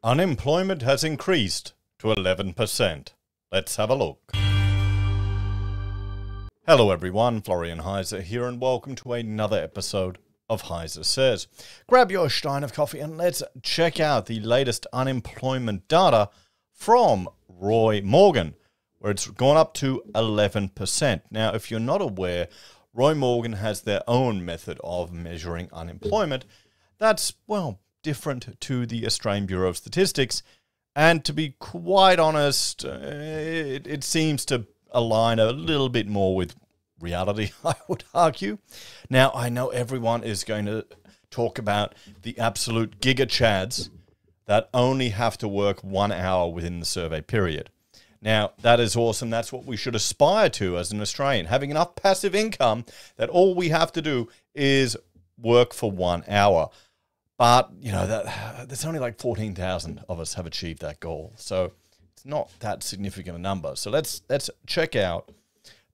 Unemployment has increased to 11%. Let's have a look. Hello everyone, Florian Heiser here and welcome to another episode of HeiseSays. Grab your stein of coffee and let's check out the latest unemployment data from Roy Morgan, where it's gone up to 11%. Now, if you're not aware, Roy Morgan has their own method of measuring unemployment that's, well, different to the Australian Bureau of Statistics, and to be quite honest, it seems to align a little bit more with reality, I would argue. Now, I know everyone is going to talk about the absolute giga-chads that only have to work 1 hour within the survey period. Now, that is awesome. That's what we should aspire to as an Australian, having enough passive income that all we have to do is work for 1 hour. But, you know, there's only like 14,000 of us have achieved that goal. So it's not that significant a number. So let's check out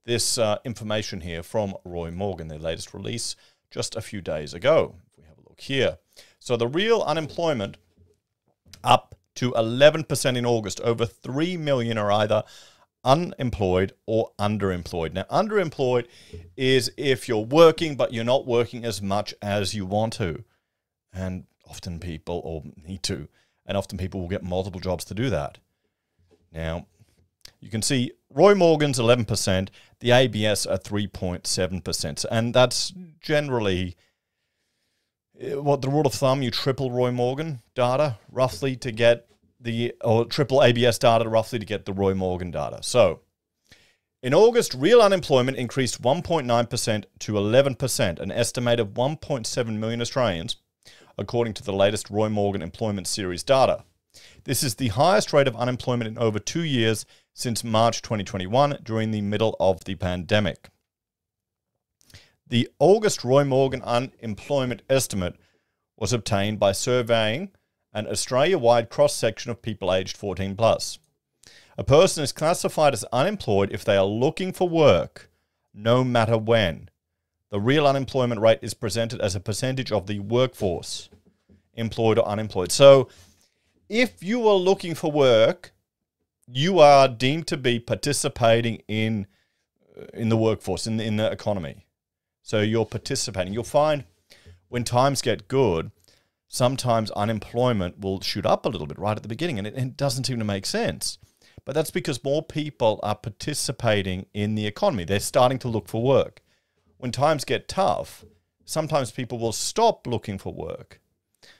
this information here from Roy Morgan, their latest release just a few days ago. If we have a look here. So the real unemployment up to 11% in August. Over 3 million are either unemployed or underemployed. Now, underemployed is if you're working, but you're not working as much as you want to. And often people, or need to, and often people will get multiple jobs to do that. Now, you can see Roy Morgan's 11%, the ABS are 3.7%. And that's generally what the rule of thumb, you triple Roy Morgan data roughly to get or triple ABS data roughly to get the Roy Morgan data. So, in August, real unemployment increased 1.9% to 11%, an estimated 1.7 million Australians, according to the latest Roy Morgan Employment Series data. This is the highest rate of unemployment in over 2 years since March 2021, during the middle of the pandemic. The August Roy Morgan unemployment estimate was obtained by surveying an Australia-wide cross-section of people aged 14 plus. A person is classified as unemployed if they are looking for work, no matter when. The real unemployment rate is presented as a percentage of the workforce, employed or unemployed. So if you are looking for work, you are deemed to be participating in the workforce, in the economy. So you're participating. You'll find when times get good, sometimes unemployment will shoot up a little bit right at the beginning, and it doesn't seem to make sense. But that's because more people are participating in the economy. They're starting to look for work. When times get tough, sometimes people will stop looking for work.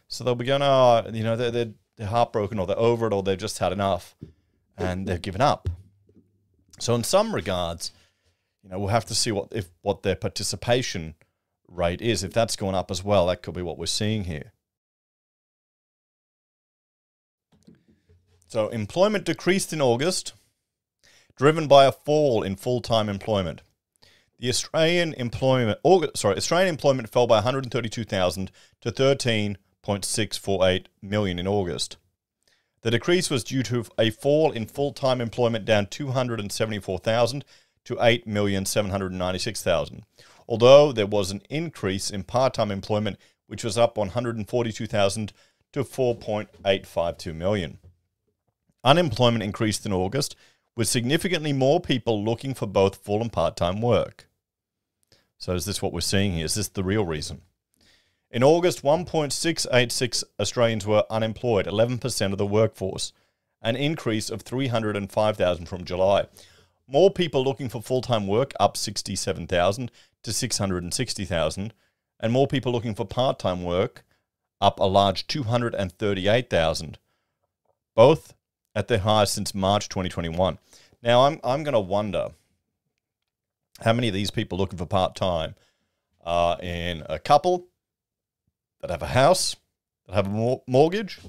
So they'll be going, they're heartbroken, or they're over it, or they've just had enough, and they've given up. So in some regards, we'll have to see what their participation rate is. If that's going up as well, that could be what we're seeing here. So employment decreased in August, driven by a fall in full-time employment. The Australian employment fell by 132,000 to 13.648 million in August. The decrease was due to a fall in full-time employment, down 274,000 to 8,796,000. Although there was an increase in part-time employment, which was up 142,000 to 4.852 million. Unemployment increased in August, with significantly more people looking for both full and part-time work. So is this what we're seeing here? Is this the real reason? In August, 1.686 Australians were unemployed, 11% of the workforce, an increase of 305,000 from July. More people looking for full-time work, up 67,000 to 660,000, and more people looking for part-time work, up a large 238,000, both at their highest since March 2021. Now, I'm going to wonder how many of these people looking for part-time are in a couple that have a house, that have a mortgage.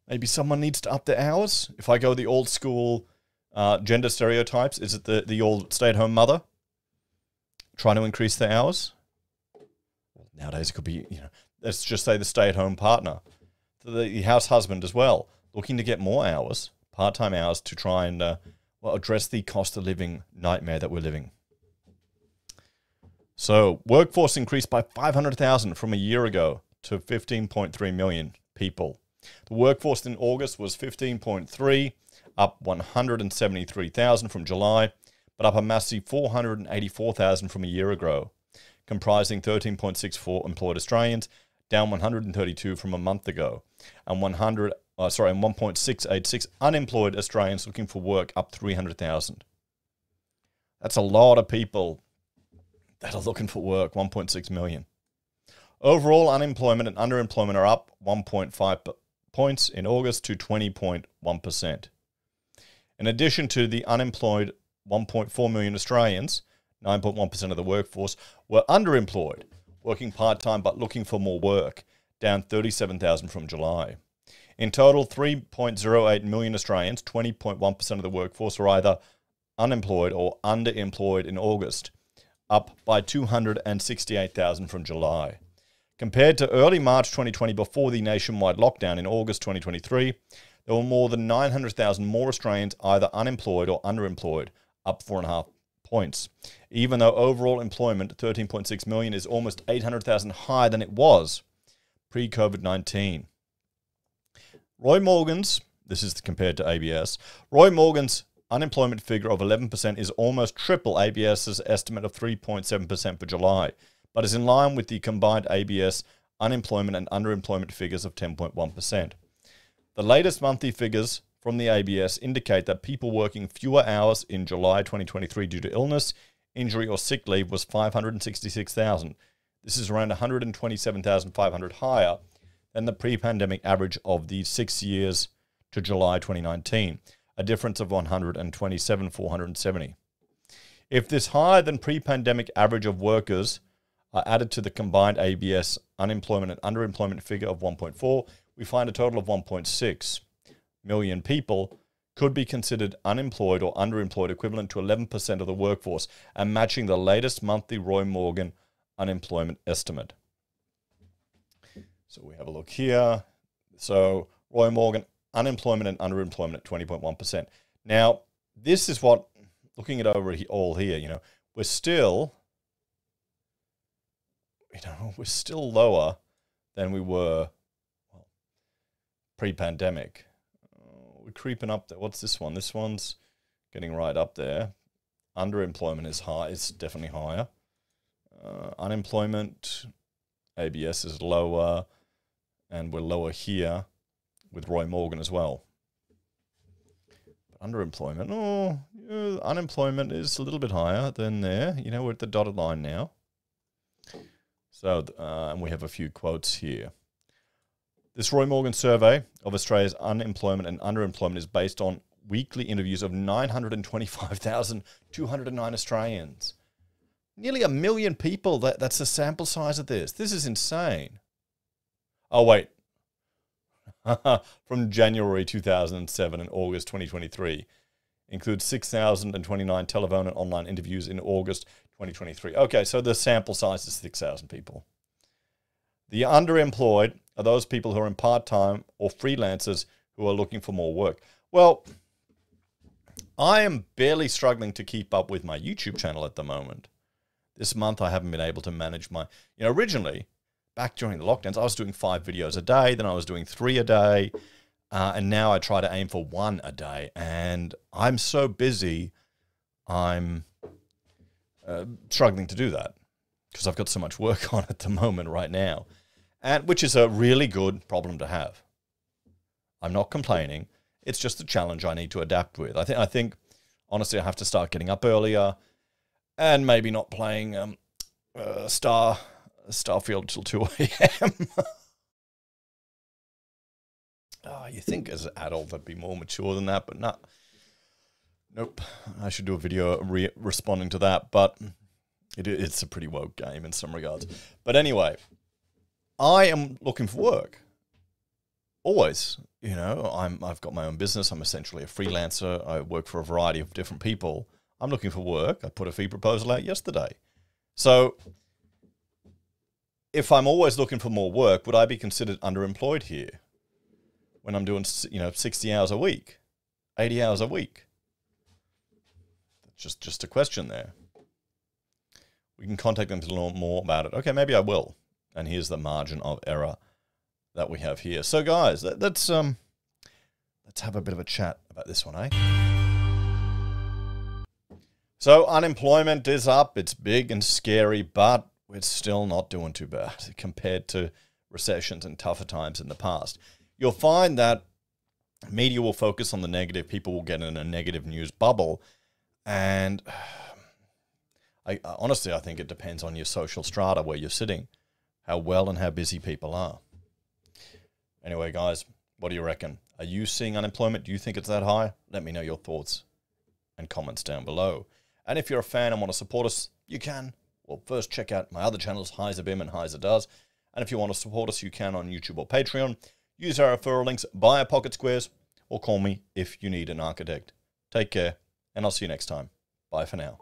Maybe someone needs to up their hours. If I go the old school gender stereotypes, is it the old stay-at-home mother trying to increase their hours? Nowadays it could be, let's just say the stay-at-home partner, the house husband as well, looking to get more hours, part-time hours, to try and address the cost of living nightmare that we're living. So workforce increased by 500,000 from a year ago to 15.3 million people. The workforce in August was 15.3, up 173,000 from July, but up a massive 484,000 from a year ago, comprising 13.64 employed Australians, down 132 from a month ago, and 1.686 unemployed Australians looking for work, up 300,000. That's a lot of people that are looking for work, 1.6 million. Overall, unemployment and underemployment are up 1.5 points in August to 20.1%. In addition to the unemployed 1.4 million Australians, 9.1% of the workforce were underemployed, working part-time but looking for more work, down 37,000 from July. In total, 3.08 million Australians, 20.1% of the workforce, were either unemployed or underemployed in August, up by 268,000 from July. Compared to early March 2020, before the nationwide lockdown in August 2023, there were more than 900,000 more Australians either unemployed or underemployed, up 4.5 points. Even though overall employment, 13.6 million, is almost 800,000 higher than it was pre-COVID-19. Roy Morgan's, this is compared to ABS, Roy Morgan's unemployment figure of 11% is almost triple ABS's estimate of 3.7% for July, but is in line with the combined ABS unemployment and underemployment figures of 10.1%. The latest monthly figures from the ABS indicate that people working fewer hours in July 2023 due to illness, injury, or sick leave was 566,000. This is around 127,500 higher than the pre-pandemic average of the 6 years to July 2019, a difference of 127,470. If this higher than pre-pandemic average of workers are added to the combined ABS unemployment and underemployment figure of 1.4, we find a total of 1.6 million people could be considered unemployed or underemployed, equivalent to 11% of the workforce, and matching the latest monthly Roy Morgan unemployment estimate. So we have a look here. So Roy Morgan, unemployment and underemployment at 20.1%. Now, this is what, looking at over all here, we're still lower than we were pre-pandemic. We're creeping up there. What's this one? This one's getting right up there. Underemployment is high. It's definitely higher. Unemployment, ABS is lower, and we're lower here with Roy Morgan as well. But underemployment, unemployment is a little bit higher than there. We're at the dotted line now. So, and we have a few quotes here. This Roy Morgan survey of Australia's unemployment and underemployment is based on weekly interviews of 925,209 Australians. Nearly 1 million people. That's the sample size of this. This is insane. Oh, wait. From January 2007 and August 2023. Includes 6,029 telephone and online interviews in August 2023. Okay, so the sample size is 6,000 people. The underemployed are those people who are in part-time or freelancers who are looking for more work. Well, I am barely struggling to keep up with my YouTube channel at the moment. This month I haven't been able to manage my... originally, back during the lockdowns, I was doing 5 videos a day, then I was doing 3 a day, and now I try to aim for 1 a day. And I'm so busy, I'm struggling to do that because I've got so much work on at the moment right now, and which is a really good problem to have. I'm not complaining. It's just a challenge I need to adapt with. I think honestly, I have to start getting up earlier and maybe not playing Starfield till 2 a.m. You think as an adult I'd be more mature than that, but no. Nope. I should do a video responding to that, but it's a pretty woke game in some regards. But anyway, I am looking for work. Always. I've got my own business. I'm essentially a freelancer. I work for a variety of different people. I'm looking for work. I put a fee proposal out yesterday. So if I'm always looking for more work, would I be considered underemployed here when I'm doing, 60 hours a week, 80 hours a week? Just a question there. We can contact them to learn more about it. Okay, maybe I will. And here's the margin of error that we have here. So guys, let's have a bit of a chat about this one, eh? So unemployment is up, it's big and scary, but we're still not doing too bad compared to recessions and tougher times in the past. You'll find that media will focus on the negative, people will get in a negative news bubble, and honestly, I think it depends on your social strata where you're sitting, how well and how busy people are. Anyway, guys, what do you reckon? Are you seeing unemployment? Do you think it's that high? Let me know your thoughts and comments down below. And if you're a fan and want to support us, you can. Well, first check out my other channels, HeiseBim and HeiseDoes. And if you want to support us, you can on YouTube or Patreon. Use our referral links, buy our pocket squares, or call me if you need an architect. Take care, and I'll see you next time. Bye for now.